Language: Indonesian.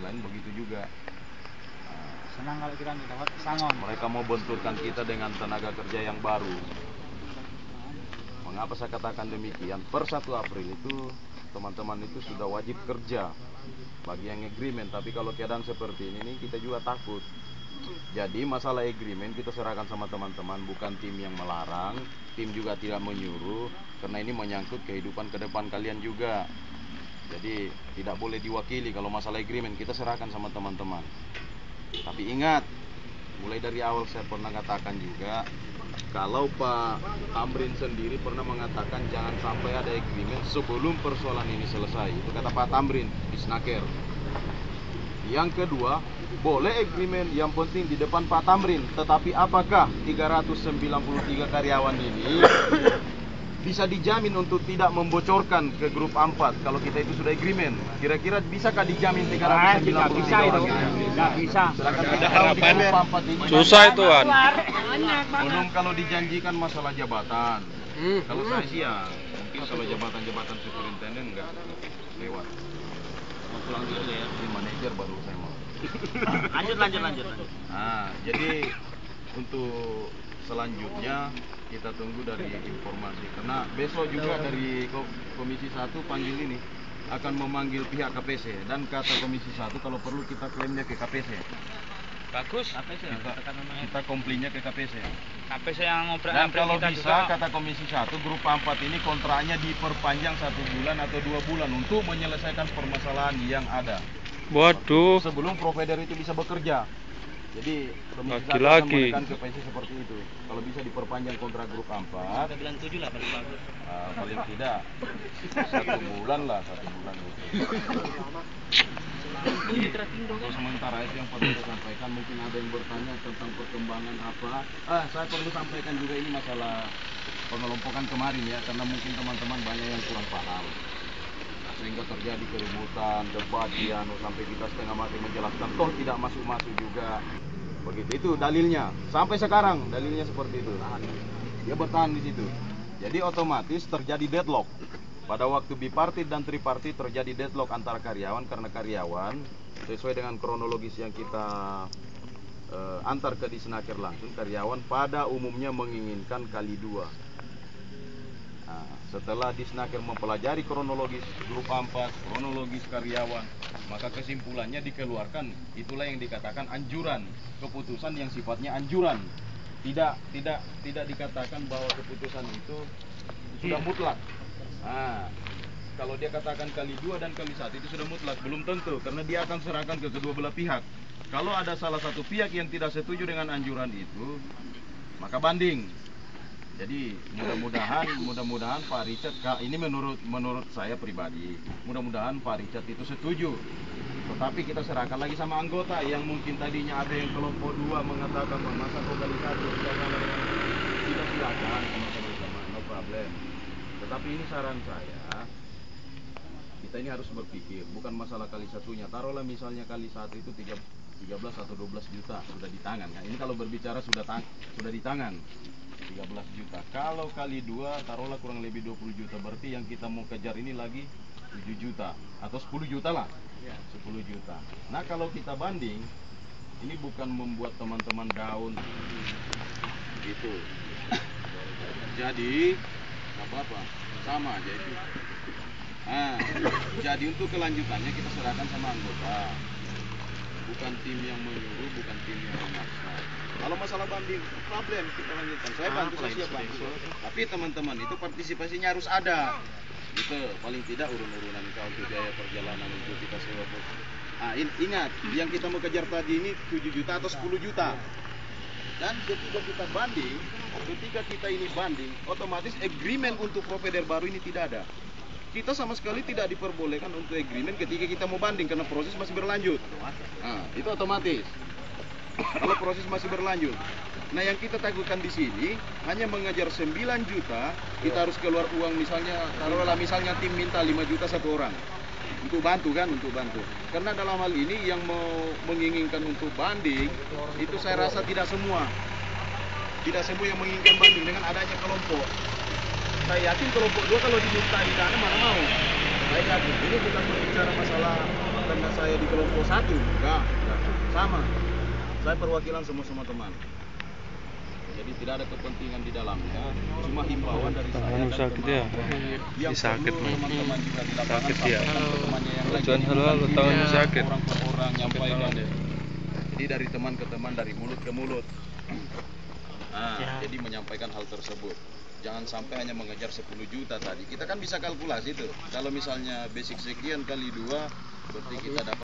lain begitu juga. Senang kalau kita dapat sangon. Mereka mau benturkan kita dengan tenaga kerja yang baru. Mengapa saya katakan demikian? Per 1 April itu teman-teman itu sudah wajib kerja bagi yang agreement. Tapi kalau keadaan seperti ini kita juga takut. Jadi masalah agreement kita serahkan sama teman-teman, bukan tim yang melarang, tim juga tidak menyuruh, karena ini menyangkut kehidupan ke depan kalian juga. Jadi tidak boleh diwakili. Kalau masalah agreement kita serahkan sama teman-teman. Tapi ingat, mulai dari awal saya pernah katakan juga, kalau Pak Tamrin sendiri pernah mengatakan jangan sampai ada agreement sebelum persoalan ini selesai. Itu kata Pak Tamrin di Snaker. Yang kedua, boleh agreement yang penting di depan Pak Tamrin. Tetapi apakah 393 karyawan ini bisa dijamin untuk tidak membocorkan ke grup 4 kalau kita itu sudah agreement? Kira-kira bisakah dijamin 393 bisa itu? Nggak bisa. Susah itu kan. Belum kalau dijanjikan masalah jabatan. Kalau saya sih ya mungkin kalau jabatan-jabatan superintenden enggak lewat. Mau pulang dulu ya, di manajer baru saya mau. Lanjut. Nah, jadi untuk selanjutnya kita tunggu dari informasi, karena besok juga dari Komisi 1 panggil ini akan memanggil pihak KPC, dan kata Komisi 1 kalau perlu kita klaimnya ke KPC. Bagus. Kita komplainnya ke KPC. KPC yang ngobrol. Dan kalau bisa kata Komisi 1 grup 4 ini kontraknya diperpanjang 1 bulan atau 2 bulan untuk menyelesaikan permasalahan yang ada. Waduh. Sebelum provider itu bisa bekerja. Jadi Komisi 1 akan Lagi-lagi. menekan ke PSI seperti itu. Kalau bisa diperpanjang kontrak grup 4. Kita bilang 7 lah paling bagus. Paling tidak 1 bulan lah, 1 bulan gitu. Terus sementara itu yang perlu saya sampaikan, mungkin ada yang bertanya tentang perkembangan apa. Saya perlu sampaikan juga ini masalah pengelompokan kemarin ya, karena mungkin teman-teman banyak yang kurang paham. Sehingga terjadi keributan, debat, sampai kita setengah mati menjelaskan, toh tidak masuk-masuk juga. Begitu, itu dalilnya. Sampai sekarang dalilnya seperti itu. Dia bertahan di situ. Jadi otomatis terjadi deadlock. Pada waktu bipartit dan tripartit terjadi deadlock antara karyawan, karena karyawan sesuai dengan kronologis yang kita antar ke Disnaker langsung, karyawan pada umumnya menginginkan kali 2. Setelah Disnaker mempelajari kronologis grup 4, kronologis karyawan, maka kesimpulannya dikeluarkan, itulah yang dikatakan anjuran, keputusan yang sifatnya anjuran. Tidak dikatakan bahwa keputusan itu sudah mutlak. Kalau dia katakan kali 2 dan kali 1 itu sudah mutlak, belum tentu, karena dia akan serahkan ke kedua belah pihak. Kalau ada salah satu pihak yang tidak setuju dengan anjuran itu, maka banding. Jadi mudah-mudahan Pak Richard, ini menurut saya pribadi, mudah-mudahan Pak Richard itu setuju. Tetapi kita serahkan lagi sama anggota yang mungkin tadinya ada yang kelompok 2 mengatakan masa kok kali 1 tidak sama dengan kita, silakan sama-sama, no problem. Tetapi ini saran saya, kita ini harus berpikir, bukan masalah kali satunya. Taruhlah misalnya kali 1 itu 13 atau 12 juta sudah di tangan. Ini kalau berbicara sudah di tangan 13 juta. Kalau kali 2 taruhlah kurang lebih 20 juta. Berarti yang kita mau kejar ini lagi 7 juta atau 10 juta lah. 10 juta. Nah, kalau kita banding, ini bukan membuat teman-teman down gitu. Jadi apa-apa sama aja itu. Jadi untuk kelanjutannya kita serahkan sama anggota. Bukan tim yang menyuruh, bukan tim yang memaksa. Kalau masalah banding, problem kita lanjutkan. Saya bantu, saya siap bantu. Tapi teman-teman itu partisipasinya harus ada. Gitu, paling tidak urun-urunan untuk biaya perjalanan untuk kita sewa. Ingat, yang kita mau kejar tadi ini 7 juta atau 10 juta. Dan ketika kita banding, otomatis agreement untuk provider baru ini tidak ada. Kita sama sekali tidak diperbolehkan untuk agreement ketika kita mau banding, karena proses masih berlanjut. Itu otomatis. Kalau proses masih berlanjut. Nah, yang kita takutkan di sini hanya mengejar 9 juta, kita harus keluar uang misalnya, taruhlah misalnya tim minta 5 juta satu orang. Untuk bantu. Karena dalam hal ini yang mau menginginkan untuk banding, itu saya rasa tidak semua yang menginginkan banding dengan adanya kelompok. Saya yakin kelompok 2 kalau dimintai dana mana mau. Saya yakin ini bukan berbicara masalah karena saya di kelompok satu, enggak. Sama. Saya perwakilan semua teman. Jadi tidak ada kepentingan di dalamnya, cuma himbauan dari saya Tangan dan sakit ya. yang Sakit, perlu Mas. teman-teman juga di lapangan Sakit ya. sampaikan ke temannya yang lain. Jangan Jadi halal, bukan tangannya tidak sakit. orang per orang nyampaikan. Jadi dari teman ke teman, dari mulut ke mulut. Nah, jadi menyampaikan hal tersebut. Jangan sampai hanya mengejar 10 juta tadi. Kita kan bisa kalkulasi tuh. Kalau misalnya basic sekian kali 2, berarti kita dapat